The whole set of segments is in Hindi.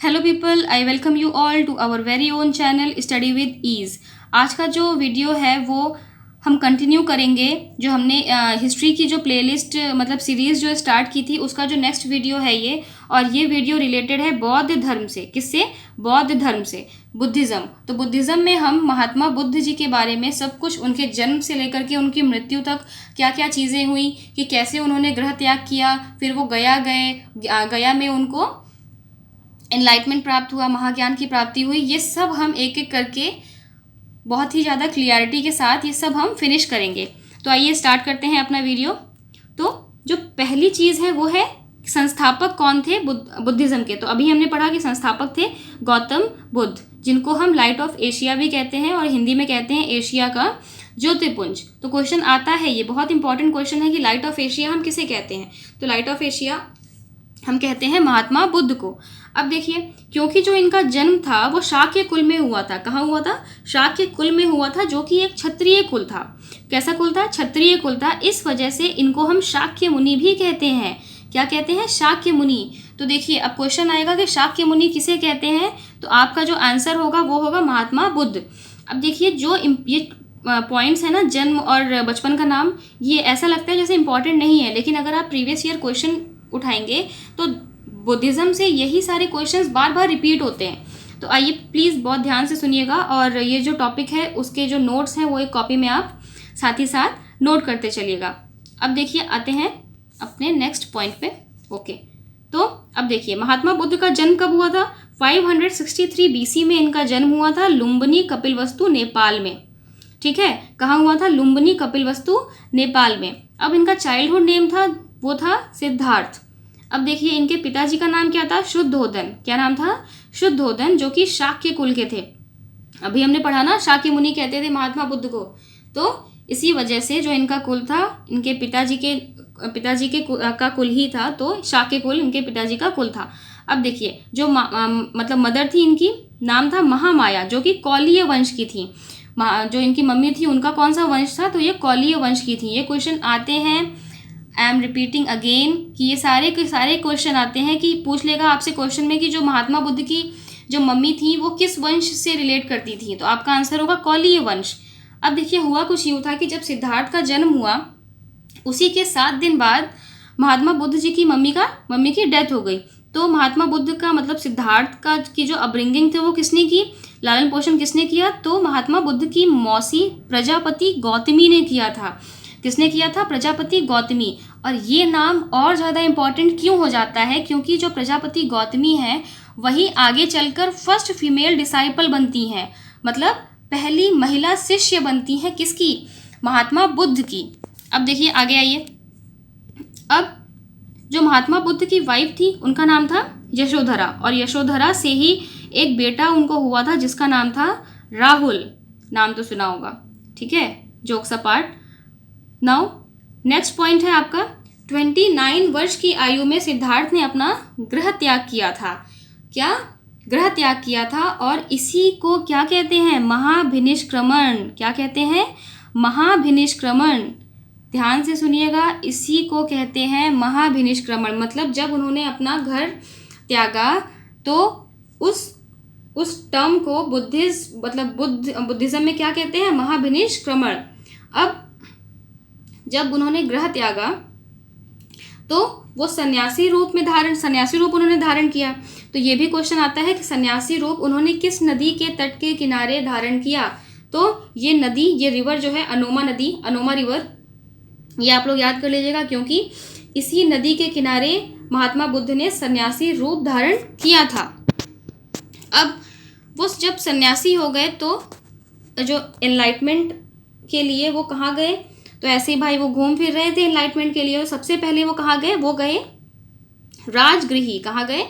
Hello people, I welcome you all to our very own channel study with ease. आज का जो वीडियो है वो हम कंटिन्यू करेंगे जो हमने हिस्ट्री की जो प्लेलिस्ट मतलब सीरीज़ जो स्टार्ट की थी उसका जो नेक्स्ट वीडियो है ये। और ये वीडियो रिलेटेड है बौद्ध धर्म से। किससे? बौद्ध धर्म से, बुद्धिज़्म। तो बुद्धिज़्म में हम महात्मा बुद्ध जी के बारे में सब कुछ, उनके जन्म से लेकर के उनकी मृत्यु तक क्या क्या चीज़ें हुई, कि कैसे उन्होंने गृह त्याग किया, फिर वो गया में उनको एनलाइटमेंट प्राप्त हुआ, महाज्ञान की प्राप्ति हुई। ये सब हम एक एक करके बहुत ही ज़्यादा क्लियरिटी के साथ ये सब हम फिनिश करेंगे। तो आइए स्टार्ट करते हैं अपना वीडियो। तो जो पहली चीज़ है वो है संस्थापक कौन थे बुद्धिज़्म के। तो अभी हमने पढ़ा कि संस्थापक थे गौतम बुद्ध, जिनको हम लाइट ऑफ एशिया भी कहते हैं और हिंदी में कहते हैं एशिया का ज्योतिर्पुंज। तो क्वेश्चन आता है, ये बहुत इंपॉर्टेंट क्वेश्चन है कि लाइट ऑफ एशिया हम किसे कहते हैं। तो लाइट ऑफ एशिया हम कहते हैं महात्मा बुद्ध को। अब देखिए, क्योंकि जो इनका जन्म था वो शाक्य कुल में हुआ था। कहाँ हुआ था? शाक्य कुल में हुआ था, जो कि एक क्षत्रिय कुल था। कैसा कुल था? क्षत्रिय कुल था। इस वजह से इनको हम शाक्य मुनि भी कहते हैं। क्या कहते हैं? शाक्य मुनि। तो देखिए, अब क्वेश्चन आएगा कि शाक्य मुनि किसे कहते हैं, तो आपका जो आंसर होगा वो होगा महात्मा बुद्ध। अब देखिए, जो ये पॉइंट्स है ना, जन्म और बचपन का नाम, ये ऐसा लगता है जैसे इंपॉर्टेंट नहीं है, लेकिन अगर आप प्रीवियस ईयर क्वेश्चन उठाएंगे तो बुद्धिज़्म से यही सारे क्वेश्चंस बार बार रिपीट होते हैं। तो आइए प्लीज़ बहुत ध्यान से सुनिएगा, और ये जो टॉपिक है उसके जो नोट्स हैं वो एक कॉपी में आप साथ ही साथ नोट करते चलिएगा। अब देखिए, आते हैं अपने नेक्स्ट पॉइंट पे। ओके, तो अब देखिए, महात्मा बुद्ध का जन्म कब हुआ था? 563 BC में इनका जन्म हुआ था, लुम्बिनी कपिलवस्तु नेपाल में। ठीक है, कहाँ हुआ था? लुम्बिनी कपिलवस्तु नेपाल में। अब इनका चाइल्डहुड नेम था, वो था सिद्धार्थ। अब देखिए, इनके पिताजी का नाम क्या था? शुद्धोदन। क्या नाम था? शुद्धोदन, जो कि शाक्य कुल के थे। अभी हमने पढ़ा ना, शाक्य मुनि कहते थे महात्मा बुद्ध को। तो इसी वजह से जो इनका कुल था, इनके पिताजी के का कुल ही था, तो शाक्य कुल इनके पिताजी का कुल था। अब देखिए, जो मतलब मदर थी इनकी, नाम था महामाया, जो कि कौलीय वंश की थी। जो इनकी मम्मी थी उनका कौन सा वंश था? तो ये कौलीय वंश की थी। ये क्वेश्चन आते हैं, आई एम रिपीटिंग अगेन, कि ये सारे के सारे क्वेश्चन आते हैं कि पूछ लेगा आपसे क्वेश्चन में कि जो महात्मा बुद्ध की जो मम्मी थी वो किस वंश से रिलेट करती थी। तो आपका आंसर होगा कौलीय वंश। अब देखिए, हुआ कुछ यूँ था कि जब सिद्धार्थ का जन्म हुआ उसी के 7 दिन बाद महात्मा बुद्ध जी की मम्मी की डेथ हो गई। तो महात्मा बुद्ध का मतलब सिद्धार्थ का की जो अपब्रिंगिंग थे वो किसने की, लालन पोषण किसने किया? तो महात्मा बुद्ध की मौसी प्रजापति गौतमी ने किया था। किसने किया था? प्रजापति गौतमी। और ये नाम और ज़्यादा इम्पॉर्टेंट क्यों हो जाता है? क्योंकि जो प्रजापति गौतमी है वही आगे चलकर फर्स्ट फीमेल डिसाइपल बनती हैं, मतलब पहली महिला शिष्य बनती हैं। किसकी? महात्मा बुद्ध की। अब देखिए, आगे आइए। अब जो महात्मा बुद्ध की वाइफ थी उनका नाम था यशोधरा, और यशोधरा से ही एक बेटा उनको हुआ था जिसका नाम था राहुल। नाम तो सुना होगा, ठीक है, jokes apart. Now next point है आपका, 29 वर्ष की आयु में सिद्धार्थ ने अपना गृह त्याग किया था। क्या? गृह त्याग किया था, और इसी को क्या कहते हैं? महाभिनिष्क्रमण। क्या कहते हैं? महाभिनिष्क्रमण। ध्यान से सुनिएगा, इसी को कहते हैं महाभिनिष्क्रमण। मतलब जब उन्होंने अपना घर त्यागा तो उस टर्म को बुद्धिज्म में क्या कहते हैं? महाभिनिष्क्रमण। अब जब उन्होंने गृह त्यागा तो वो सन्यासी रूप उन्होंने धारण किया। तो ये भी क्वेश्चन आता है कि सन्यासी रूप उन्होंने किस नदी के तट के किनारे धारण किया? तो ये नदी, ये रिवर जो है अनोमा नदी, अनोमा रिवर, ये आप लोग याद कर लीजिएगा, क्योंकि इसी नदी के किनारे महात्मा बुद्ध ने सन्यासी रूप धारण किया था। अब वो जब सन्यासी हो गए तो जो एनलाइटमेंट के लिए वो कहाँ गए? तो ऐसे ही भाई वो घूम फिर रहे थे एनलाइटमेंट के लिए, और सबसे पहले वो कहाँ गए? वो गए राजगृही। कहाँ गए?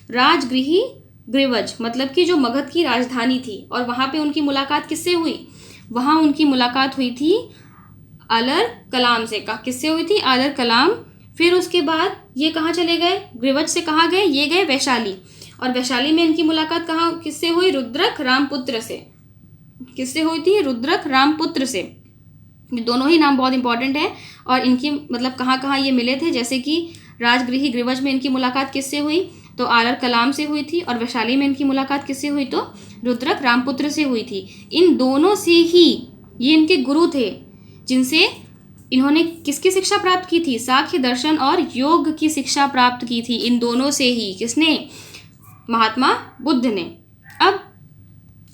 राजगृही ग्रीवज, मतलब कि जो मगध की राजधानी थी। और वहाँ पे उनकी मुलाकात किससे हुई? वहाँ उनकी मुलाकात हुई थी अलर कलाम से। किससे हुई थी? अलर कलाम। फिर उसके बाद ये कहाँ चले गए? ग्रीवज से कहाँ गए? ये गए वैशाली, और वैशाली में इनकी मुलाकात किससे हुई? रुद्रक रामपुत्र से। किससे हुई थी? रुद्रक रामपुत्र से। दोनों ही नाम बहुत इंपॉर्टेंट है, और इनकी मतलब कहाँ कहाँ ये मिले थे, जैसे कि राजगृही ग्रीवज में इनकी मुलाकात किससे हुई? तो आर कलाम से हुई थी, और वैशाली में इनकी मुलाकात किससे हुई? तो रुद्रक रामपुत्र से हुई थी। इन दोनों से ही, ये इनके गुरु थे जिनसे इन्होंने किसकी शिक्षा प्राप्त की थी? सांख्य दर्शन और योग की शिक्षा प्राप्त की थी। इन दोनों से ही, किसने? महात्मा बुद्ध ने। अब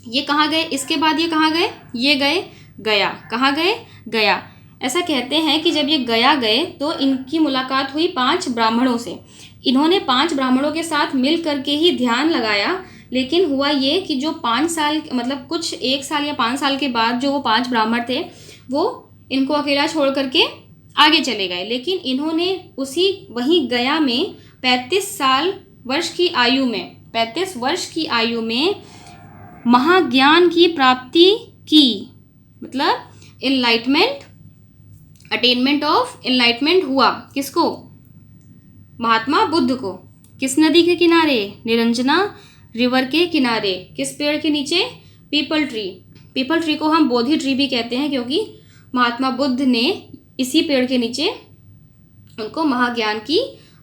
ये कहाँ गए? इसके बाद ये कहाँ गए? ये गए गया। कहाँ गए? गया। ऐसा कहते हैं कि जब ये गया गए तो इनकी मुलाकात हुई 5 ब्राह्मणों से। इन्होंने 5 ब्राह्मणों के साथ मिल करके ही ध्यान लगाया, लेकिन हुआ ये कि जो 5 साल, मतलब कुछ 1 साल या 5 साल के बाद जो वो 5 ब्राह्मण थे वो इनको अकेला छोड़ करके आगे चले गए। लेकिन इन्होंने वहीं गया में 35 वर्ष की आयु में महाज्ञान की प्राप्ति की, मतलब अटेनमेंट ऑफ एनलाइटमेंट हुआ। किसको? महात्मा बुद्ध को। किस नदी के किनारे? निरंजना रिवर के किनारे। किस पेड़ के नीचे? पीपल ट्री को हम बोधि ट्री भी कहते हैं, क्योंकि महात्मा बुद्ध ने इसी पेड़ के नीचे उनको महाज्ञान की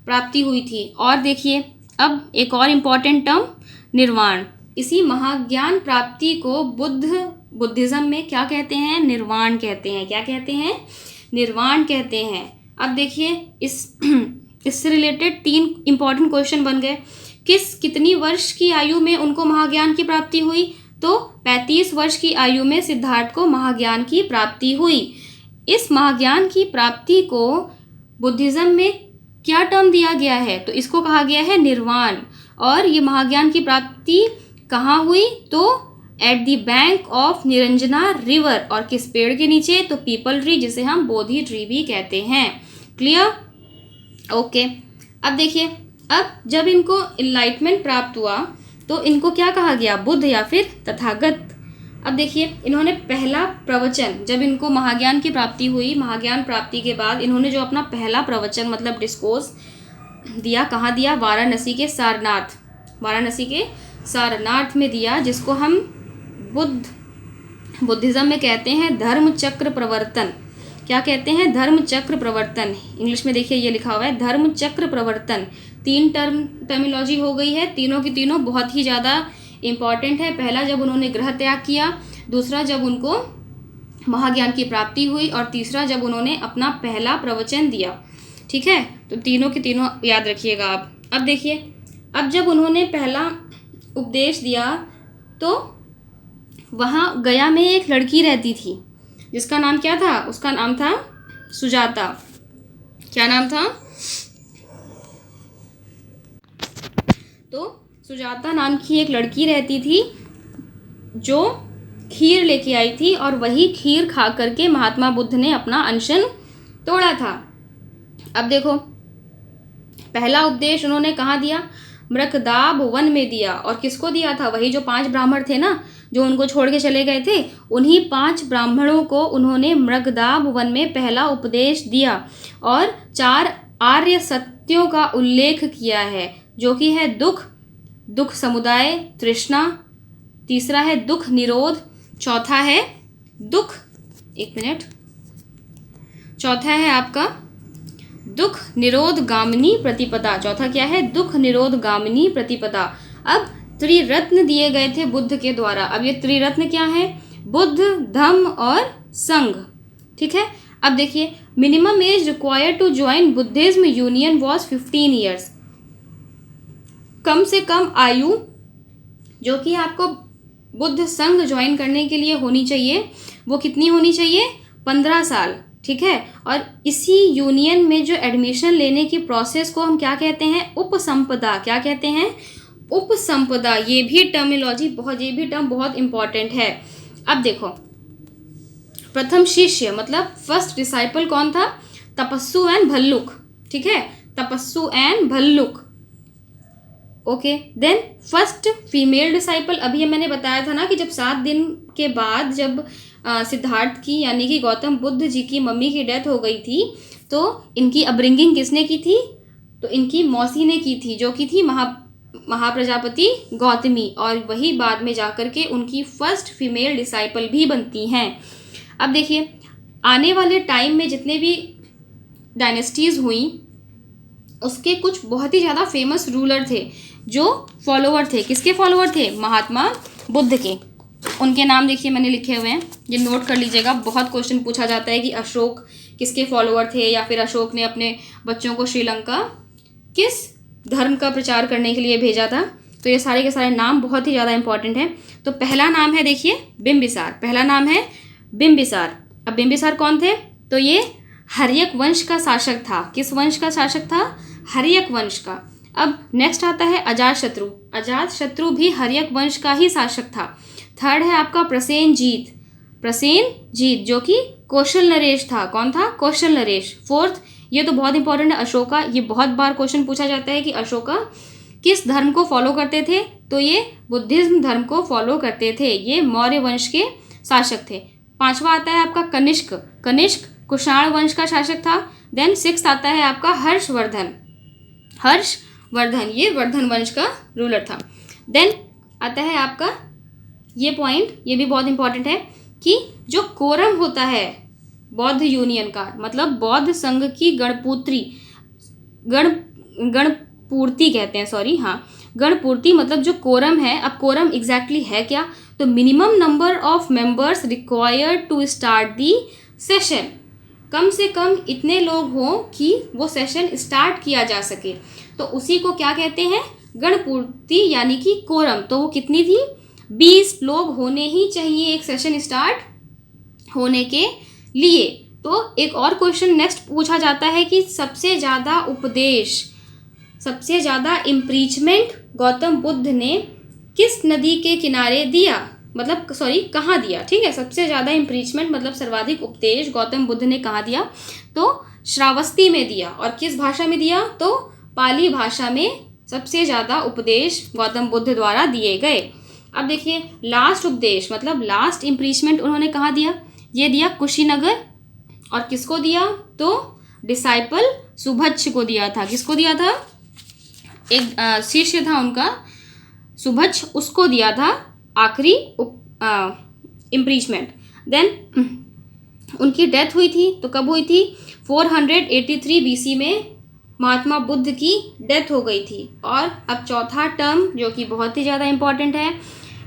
प्राप्ति हुई थी। और देखिए अब एक और इम्पॉर्टेंट टर्म, निर्वाण। इसी महाज्ञान प्राप्ति को बुद्धिज्म में क्या कहते हैं? निर्वाण कहते हैं। क्या कहते हैं? निर्वाण कहते हैं। अब देखिए इससे रिलेटेड 3 इम्पॉर्टेंट क्वेश्चन बन गए। कितनी वर्ष की आयु में उनको महाज्ञान की प्राप्ति हुई? तो 35 वर्ष की आयु में सिद्धार्थ को महाज्ञान की प्राप्ति हुई। इस महाज्ञान की प्राप्ति को बुद्धिज्म में क्या टर्म दिया गया है? तो इसको कहा गया है निर्वाण। और ये महाज्ञान की प्राप्ति कहाँ हुई? तो eight the bank of Niranjana river. और किस पेड़ के नीचे? तो पीपल ट्री, जिसे हम बोधि ट्री भी कहते हैं। क्लियर? ओके। अब देखिए, अब जब इनको इनलाइटमेंट प्राप्त हुआ तो इनको क्या कहा गया? बुद्ध या फिर तथागत। अब देखिए इन्होंने पहला प्रवचन, जब इनको महाज्ञान की प्राप्ति हुई, महाज्ञान प्राप्ति के बाद इन्होंने जो अपना पहला प्रवचन मतलब डिस्कोर्स दिया, कहाँ दिया? वाराणसी के सारनाथ में दिया, जिसको हम बुद्धिज्म में कहते हैं धर्म चक्र प्रवर्तन। क्या कहते हैं? धर्म चक्र प्रवर्तन। इंग्लिश में देखिए ये लिखा हुआ है धर्म चक्र प्रवर्तन। 3 टर्मिनोलॉजी हो गई है, तीनों की तीनों बहुत ही ज़्यादा इम्पॉर्टेंट है। पहला जब उन्होंने गृह त्याग किया, दूसरा जब उनको महाज्ञान की प्राप्ति हुई, और तीसरा जब उन्होंने अपना पहला प्रवचन दिया। ठीक है, तो तीनों की तीनों याद रखिएगा आप। अब देखिए, अब जब उन्होंने पहला उपदेश दिया तो वहाँ गया में एक लड़की रहती थी, जिसका नाम क्या था? उसका नाम था सुजाता। क्या नाम था? तो सुजाता नाम की एक लड़की रहती थी जो खीर लेके आई थी, और वही खीर खा करके महात्मा बुद्ध ने अपना अनशन तोड़ा था। अब देखो, पहला उपदेश उन्होंने कहाँ दिया? मृकदाब वन में दिया। और किसको दिया था? वही जो 5 ब्राह्मण थे ना, जो उनको छोड़ के चले गए थे, उन्हीं 5 ब्राह्मणों को उन्होंने मृगदाब वन में पहला उपदेश दिया, और 4 आर्य सत्यों का उल्लेख किया है, जो कि है दुख समुदाय, तृष्णा, तीसरा है दुख निरोध, चौथा है चौथा है आपका दुख निरोध गामिनी प्रतिपदा। चौथा क्या है? दुख निरोध गामिनी प्रतिपदा। अब त्रिरत्न दिए गए थे बुद्ध के द्वारा। अब ये त्रिरत्न क्या है? बुद्ध, धम्म और संघ। ठीक है, अब देखिए, minimum age required to join Buddhism union was 15 years. कम से कम आयु जो कि आपको बुद्ध संघ ज्वाइन करने के लिए होनी चाहिए, वो कितनी होनी चाहिए? 15 साल। ठीक है, और इसी यूनियन में जो एडमिशन लेने की प्रोसेस को हम क्या कहते हैं? उपसंपदा। क्या कहते हैं? उपसंपदा। ये भी टर्म बहुत इंपॉर्टेंट है। अब देखो, प्रथम शिष्य मतलब फर्स्ट डिसाइपल कौन था? तपस्सु एंड भल्लुक। ठीक है, Tapassu and Bhalluk. Okay, then first female disciple, अभी मैंने बताया था ना कि जब 7 दिन के बाद जब सिद्धार्थ की यानी कि गौतम बुद्ध जी की मम्मी की डेथ हो गई थी, तो इनकी अपब्रिंगिंग किसने की थी? तो इनकी मौसी ने की थी, जो की थी महाप्रजापति गौतमी, और वही बाद में जाकर के उनकी फर्स्ट फीमेल डिसाइपल भी बनती हैं। अब देखिए, आने वाले टाइम में जितने भी डायनेस्टीज़ हुई, उसके कुछ बहुत ही ज़्यादा फेमस रूलर थे, जो फॉलोवर थे, किसके फॉलोवर थे? महात्मा बुद्ध के। उनके नाम देखिए मैंने लिखे हुए हैं, ये नोट कर लीजिएगा। बहुत क्वेश्चन पूछा जाता है कि अशोक किसके फॉलोवर थे, या फिर अशोक ने अपने बच्चों को श्रीलंका किस धर्म का प्रचार करने के लिए भेजा था। तो ये सारे के सारे नाम बहुत ही ज़्यादा इंपॉर्टेंट हैं। तो पहला नाम है देखिए बिंबिसार, पहला नाम है बिंबिसार। अब बिंबिसार कौन थे? तो ये हर्यक वंश का शासक था। किस वंश का शासक था? हर्यक वंश का। अब नेक्स्ट आता है अजातशत्रु। अजातशत्रु भी हर्यक वंश का ही शासक था। थर्ड है आपका प्रसेनजीत। प्रसेनजीत जो कि कौशल नरेश था। कौन था? कौशल नरेश। फोर्थ, ये तो बहुत इंपॉर्टेंट है, अशोका। ये बहुत बार क्वेश्चन पूछा जाता है कि अशोका किस धर्म को फॉलो करते थे? तो ये बुद्धिज्म धर्म को फॉलो करते थे। ये मौर्य वंश के शासक थे। पांचवा आता है आपका कनिष्क। कनिष्क कुषाण वंश का शासक था। देन सिक्स आता है आपका हर्षवर्धन। हर्षवर्धन ये वर्धन वंश का रूलर था। देन आता है आपका ये पॉइंट, ये भी बहुत इंपॉर्टेंट है कि जो कोरम होता है बौद्ध यूनियन का, मतलब बौद्ध संघ की गणपूर्ति कहते हैं, सॉरी, हाँ, गणपूर्ति मतलब जो कोरम है। अब कोरम एग्जैक्टली है क्या? तो minimum number of members required to start the session. कम से कम इतने लोग हों कि वो सेशन स्टार्ट किया जा सके, तो उसी को क्या कहते हैं? गणपूर्ति यानी कि कोरम। तो वो कितनी थी? 20 लोग होने ही चाहिए एक सेशन स्टार्ट होने के लिए। तो एक और क्वेश्चन नेक्स्ट पूछा जाता है कि सबसे ज़्यादा उपदेश, सबसे ज़्यादा इम्प्रीचमेंट गौतम बुद्ध ने किस नदी के किनारे दिया? मतलब सॉरी, कहाँ दिया? ठीक है, सबसे ज़्यादा इम्प्रीचमेंट मतलब सर्वाधिक उपदेश गौतम बुद्ध ने कहाँ दिया? तो श्रावस्ती में दिया। और किस भाषा में दिया? तो पाली भाषा में सबसे ज़्यादा उपदेश गौतम बुद्ध द्वारा दिए गए। अब देखिए लास्ट उपदेश मतलब लास्ट इम्प्रीचमेंट उन्होंने कहाँ दिया? ये दिया कुशीनगर। और किसको दिया? तो डिसाइपल सुभच्छ को दिया था। किसको दिया था? एक शिष्य था उनका सुभच्छ, उसको दिया था आखिरी इम्प्रीचमेंट। देन उनकी डेथ हुई थी, तो कब हुई थी? 483 BC में महात्मा बुद्ध की डेथ हो गई थी। और अब चौथा टर्म जो कि बहुत ही ज़्यादा इम्पॉर्टेंट है,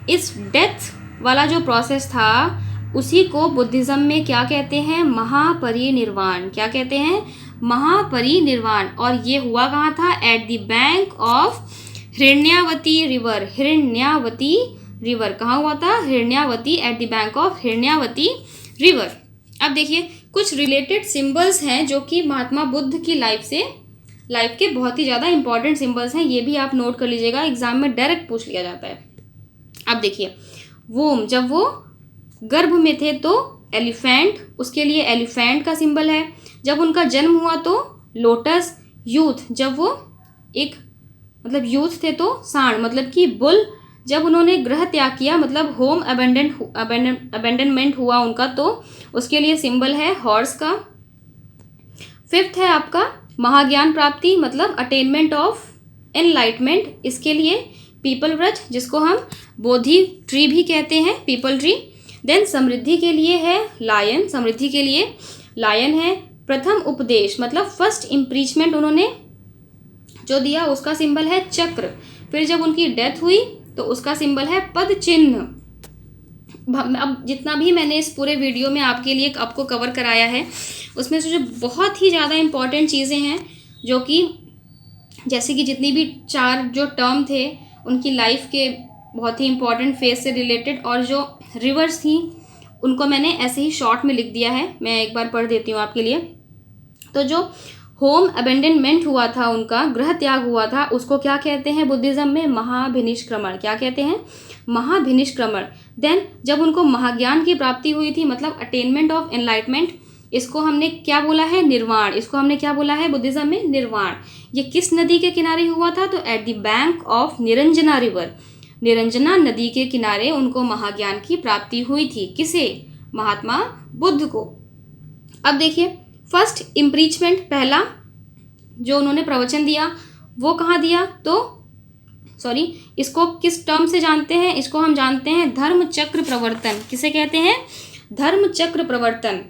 इस डेथ वाला जो प्रोसेस था उसी को बुद्धिज़्म में क्या कहते हैं? महापरिनिर्वाण। क्या कहते हैं? महापरिनिर्वाण। और ये हुआ कहाँ था? At the bank of Hiranyavati river. Hiranyavati river कहाँ हुआ था? Hiranyavati, at the bank of Hiranyavati river. अब देखिए कुछ रिलेटेड सिंबल्स हैं जो कि महात्मा बुद्ध की लाइफ के बहुत ही ज़्यादा इंपॉर्टेंट सिंबल्स हैं। ये भी आप नोट कर लीजिएगा, एग्जाम में डायरेक्ट पूछ लिया जाता है। अब देखिए वोम, जब वो गर्भ में थे तो एलिफेंट, उसके लिए एलिफेंट का सिंबल है। जब उनका जन्म हुआ तो लोटस। यूथ, जब वो एक मतलब यूथ थे तो सांड मतलब कि बुल। जब उन्होंने गृह त्याग किया मतलब होम अबेंडनमेंट हुआ उनका, तो उसके लिए सिंबल है हॉर्स का। फिफ्थ है आपका महाज्ञान प्राप्ति मतलब अटेनमेंट ऑफ एनलाइटमेंट, इसके लिए पीपल वृक्ष जिसको हम बोधि ट्री भी कहते हैं, पीपल ट्री। देन समृद्धि के लिए है लायन, समृद्धि के लिए लायन है। प्रथम उपदेश मतलब फर्स्ट इम्प्रीचमेंट उन्होंने जो दिया उसका सिंबल है चक्र। फिर जब उनकी डेथ हुई तो उसका सिंबल है पद चिन्ह। अब जितना भी मैंने इस पूरे वीडियो में आपके लिए आपको कवर कराया है उसमें से जो बहुत ही ज़्यादा इम्पॉर्टेंट चीज़ें हैं, जो कि जैसे कि जितनी भी 4 जो टर्म थे उनकी लाइफ के बहुत ही इम्पॉर्टेंट फेज से रिलेटेड, और जो रिवर्स थी उनको मैंने ऐसे ही शॉर्ट में लिख दिया है। मैं एक बार पढ़ देती हूँ आपके लिए। तो जो होम अबेंडनमेंट हुआ था, उनका गृह त्याग हुआ था, उसको क्या कहते हैं बुद्धिज़्म में? महाभिनिष्क्रमण। क्या कहते हैं? महाभिनिष्क्रमण। देन जब उनको महाज्ञान की प्राप्ति हुई थी मतलब अटेनमेंट ऑफ एनलाइटमेंट, इसको हमने क्या बोला है? निर्वाण। इसको हमने क्या बोला है बुद्धिज़्म में? निर्वाण। ये किस नदी के किनारे हुआ था? तो eight the bank of Niranjana river, Niranjana नदी के किनारे उनको महाज्ञान की प्राप्ति हुई थी। किसे? महात्मा बुद्ध को। अब देखिए फर्स्ट इम्प्रीचमेंट पहला जो उन्होंने प्रवचन दिया वो कहाँ दिया? तो सॉरी, इसको किस टर्म से जानते हैं? इसको हम जानते हैं धर्म चक्र प्रवर्तन। किसे कहते हैं? धर्म चक्र प्रवर्तन।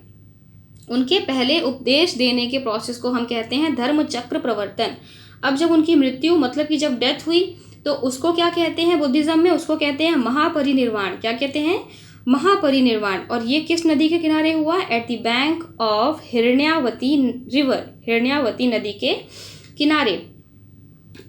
उनके पहले उपदेश देने के प्रोसेस को हम कहते हैं धर्म चक्र प्रवर्तन। अब जब उनकी मृत्यु मतलब कि जब डेथ हुई तो उसको क्या कहते हैं बुद्धिज़्म में? उसको कहते हैं महापरिनिर्वाण। क्या कहते हैं? महापरिनिर्वाण। और ये किस नदी के किनारे हुआ? At the bank of Hiranyavati river, Hiranyavati नदी के किनारे।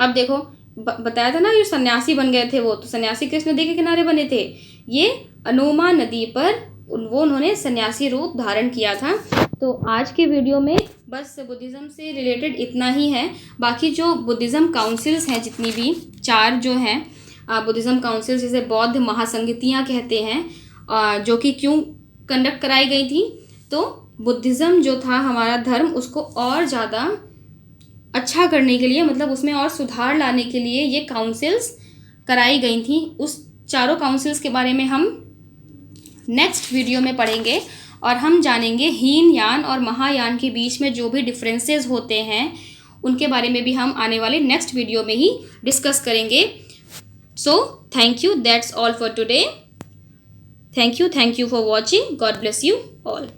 अब देखो बताया था ना ये सन्यासी बन गए थे वो, तो सन्यासी किस नदी के किनारे बने थे? ये अनोमा नदी पर उन्होंने सन्यासी रूप धारण किया था। तो आज के वीडियो में बस बुद्धिज़्म से रिलेटेड इतना ही है। बाकी जो बुद्धिज़्म काउंसिल्स हैं जितनी भी 4 जो हैं बुद्धिज़्म काउंसिल्स, जिसे बौद्ध महासंगतियाँ कहते हैं, जो कि क्यों कंडक्ट कराई गई थी? तो बुद्धिज़्म जो था हमारा धर्म, उसको और ज़्यादा अच्छा करने के लिए, मतलब उसमें और सुधार लाने के लिए ये काउंसिल्स कराई गई थी। उस चारों काउंसिल्स के बारे में हम नेक्स्ट वीडियो में पढ़ेंगे और हम जानेंगे हीनयान और महायान के बीच में जो भी डिफरेंसेस होते हैं उनके बारे में भी हम आने वाले नेक्स्ट वीडियो में ही डिस्कस करेंगे। So thank you, that's all for today. Thank you for watching. God bless you all.